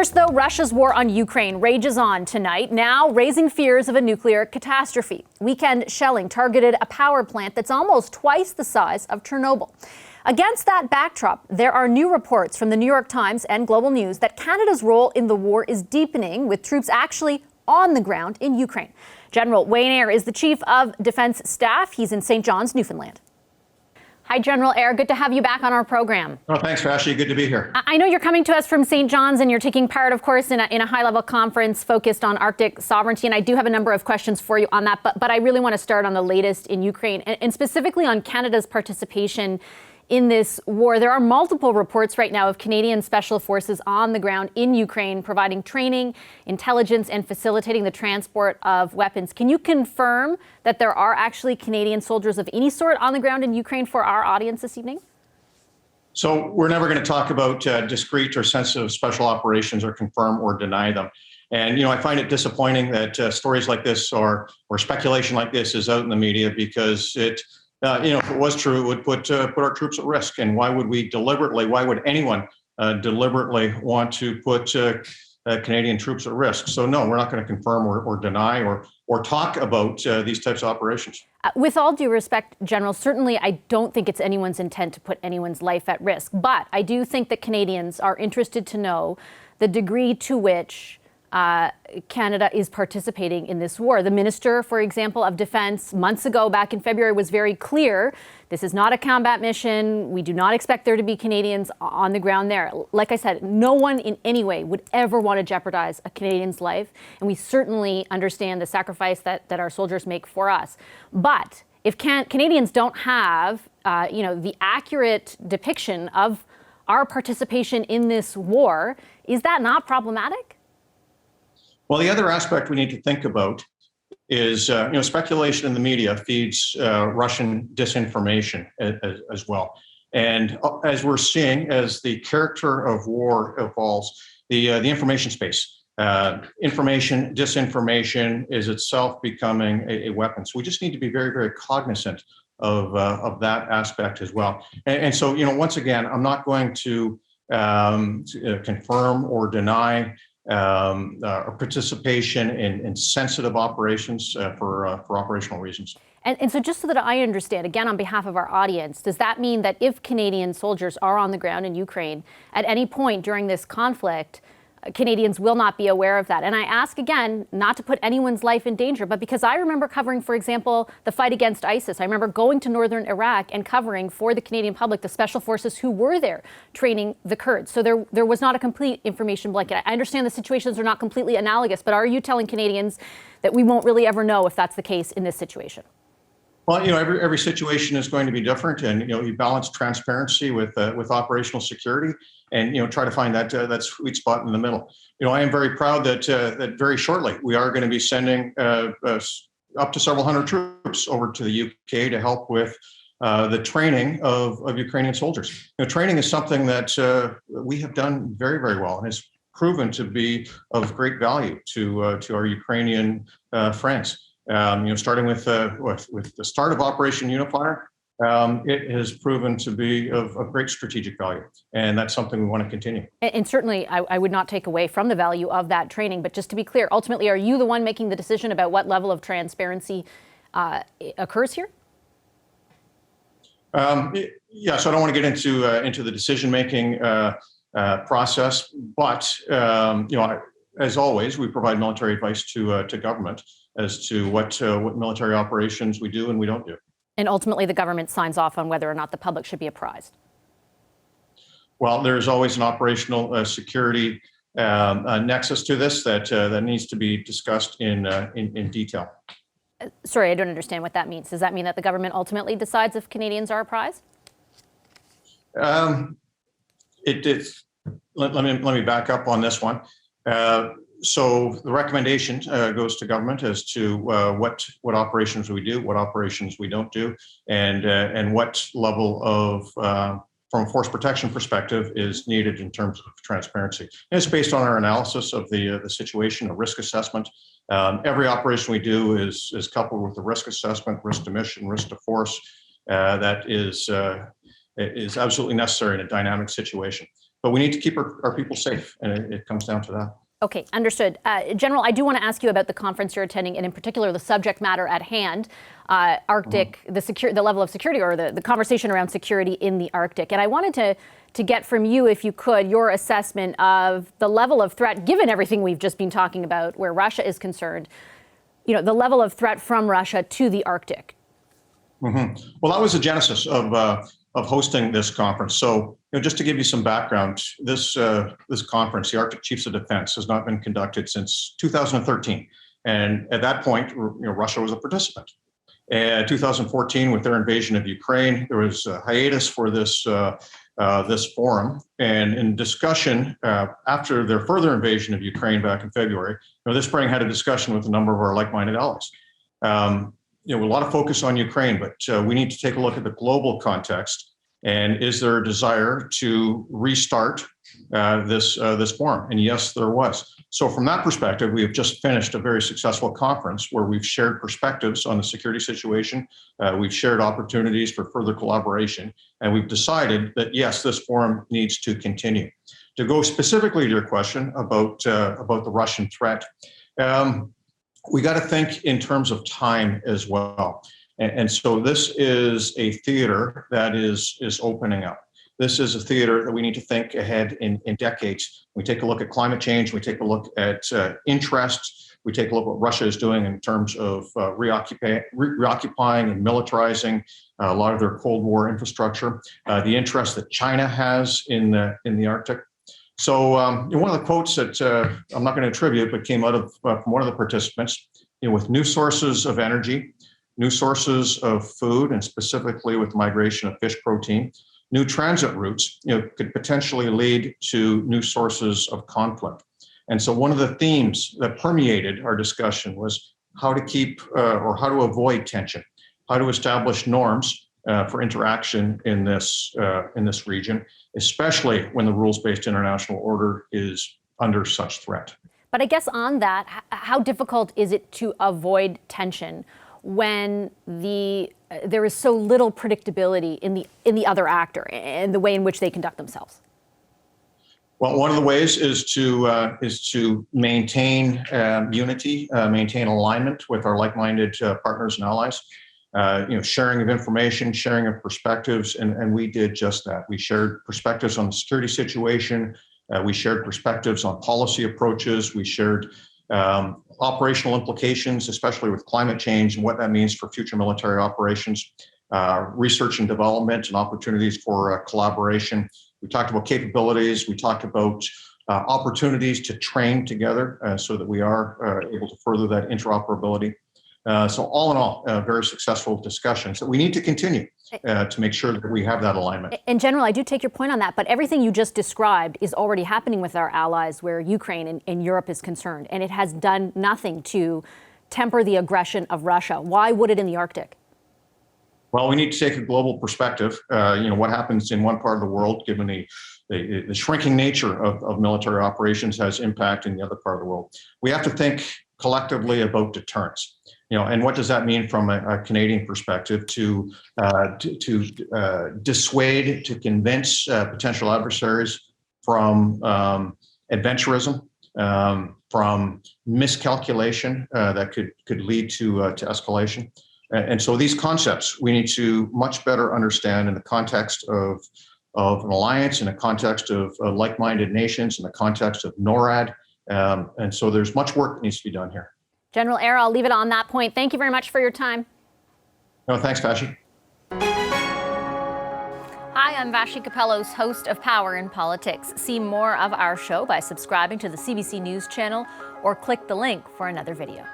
First, though, Russia's war on Ukraine rages on tonight, now raising fears of a nuclear catastrophe. Weekend shelling targeted a power plant that's almost twice the size of Chernobyl. Against that backdrop, there are new reports from the New York Times and Global News that Canada's role in the war is deepening, with troops actually on the ground in Ukraine. General Wayne Eyre is the Chief of Defense Staff. He's in St. John's, Newfoundland. Hi, General Eyre. Good to have you back on our program. Oh, thanks, Ashley. Good to be here. I know you're coming to us from St. John's, and you're taking part, of course, in a high-level conference focused on Arctic sovereignty. And I do have a number of questions for you on that. But I really want to start on the latest in Ukraine, and specifically on Canada's participation in this war. There are multiple reports right now of Canadian special forces on the ground in Ukraine, providing training, intelligence, and facilitating the transport of weapons. Can you confirm that there are actually Canadian soldiers of any sort on the ground in Ukraine for our audience this evening? So we're never going to talk about discreet or sensitive special operations or confirm or deny them. And, I find it disappointing that stories like this or speculation like this is out in the media, because if it was true, it would put our troops at risk. And why would anyone deliberately want to put Canadian troops at risk? So no, we're not going to confirm or deny or talk about these types of operations. With all due respect, General, certainly I don't think it's anyone's intent to put anyone's life at risk. But I do think that Canadians are interested to know the degree to which Canada is participating in this war. The Minister, for example, of Defense months ago, back in February, was very clear. This is not a combat mission. We do not expect there to be Canadians on the ground there. Like I said, no one in any way would ever want to jeopardize a Canadian's life. And we certainly understand the sacrifice that our soldiers make for us. But if Canadians don't have, the accurate depiction of our participation in this war, is that not problematic? Well, the other aspect we need to think about is, speculation in the media feeds Russian disinformation as well. And as we're seeing, as the character of war evolves, the information space, disinformation is itself becoming a weapon. So we just need to be very, very cognizant of that aspect as well. And so, once again, I'm not going to confirm or deny or participation in sensitive operations for operational reasons. And so just so that I understand, again, on behalf of our audience, does that mean that if Canadian soldiers are on the ground in Ukraine at any point during this conflict, Canadians will not be aware of that? And I ask again, not to put anyone's life in danger, but because I remember covering, for example, the fight against ISIS. I remember going to northern Iraq and covering for the Canadian public the special forces who were there training the Kurds. So there was not a complete information blanket. I understand the situations are not completely analogous, but are you telling Canadians that we won't really ever know if that's the case in this situation? Well, every situation is going to be different, and you balance transparency with operational security, and try to find that sweet spot in the middle. I am very proud that very shortly we are going to be sending up to several hundred troops over to the UK to help with the training of Ukrainian soldiers. Training is something that we have done very, very well, and has proven to be of great value to our Ukrainian friends. Starting with the start of Operation Unifier, it has proven to be of great strategic value, and that's something we want to continue. And certainly, I would not take away from the value of that training. But just to be clear, ultimately, are you the one making the decision about what level of transparency occurs here? Yes, I don't want to get into the decision-making process, but as always, we provide military advice to government as to what military operations we do and we don't do. And ultimately, the government signs off on whether or not the public should be apprised. Well, there's always an operational security nexus to this that needs to be discussed in detail. Sorry, I don't understand what that means. Does that mean that the government ultimately decides if Canadians are apprised? It is. Let me back up on this one. So the recommendation goes to government as to what operations we do, what operations we don't do, and what level of, from a force protection perspective, is needed in terms of transparency. And it's based on our analysis of the situation, a risk assessment. Every operation we do is coupled with a risk assessment, risk to mission, risk to force, that is absolutely necessary in a dynamic situation. But we need to keep our people safe, and it comes down to that. Okay, understood. General, I do want to ask you about the conference you're attending, and in particular, the subject matter at hand, Arctic, the level of security, or the conversation around security in the Arctic. And I wanted to get from you, if you could, your assessment of the level of threat, given everything we've just been talking about, where Russia is concerned, the level of threat from Russia to the Arctic. Well, that was the genesis of hosting this conference. So, just to give you some background, this conference, the Arctic Chiefs of Defense, has not been conducted since 2013, and at that point, Russia was a participant. In 2014, with their invasion of Ukraine, there was a hiatus for this forum, and in discussion after their further invasion of Ukraine back in February, this spring had a discussion with a number of our like-minded allies. A lot of focus on Ukraine, but we need to take a look at the global context. And is there a desire to restart this forum? And yes, there was. So from that perspective, we have just finished a very successful conference where we've shared perspectives on the security situation. We've shared opportunities for further collaboration, and we've decided that yes, this forum needs to continue. To go specifically to your question about the Russian threat, we got to think in terms of time as well. And so this is a theater that is opening up. This is a theater that we need to think ahead in decades. We take a look at climate change, we take a look at interest, we take a look at what Russia is doing in terms of reoccupying and militarizing a lot of their Cold War infrastructure, the interest that China has in the Arctic. So one of the quotes that I'm not going to attribute, but came out of from one of the participants, with new sources of energy, new sources of food, and specifically with migration of fish protein, new transit routes, could potentially lead to new sources of conflict. And so one of the themes that permeated our discussion was how to keep or how to avoid tension, how to establish norms for interaction in this region, especially when the rules-based international order is under such threat. But I guess on that, how difficult is it to avoid tension when there is so little predictability in the other actor and the way in which they conduct themselves? Well, one of the ways is to maintain unity, maintain alignment with our like-minded partners and allies. Sharing of information, sharing of perspectives, and we did just that. We shared perspectives on the security situation. We shared perspectives on policy approaches. We shared operational implications, especially with climate change and what that means for future military operations, research and development and opportunities for collaboration. We talked about capabilities. We talked about opportunities to train together so that we are able to further that interoperability. So all in all, very successful discussions that we need to continue to make sure that we have that alignment. In general, I do take your point on that, but everything you just described is already happening with our allies where Ukraine and Europe is concerned, and it has done nothing to temper the aggression of Russia. Why would it in the Arctic? Well, we need to take a global perspective. What happens in one part of the world, given the shrinking nature of military operations, has impact in the other part of the world. We have to think collectively about deterrence. And what does that mean from a Canadian perspective to dissuade, to convince potential adversaries from adventurism, from miscalculation that could lead to escalation. And so these concepts we need to much better understand in the context of an alliance, in the context of like-minded nations, in the context of NORAD. And so there's much work that needs to be done here. General Eyre, I'll leave it on that point. Thank you very much for your time. No, thanks, Vashi. Hi, I'm Vashi Capellos, host of Power in Politics. See more of our show by subscribing to the CBC News channel or click the link for another video.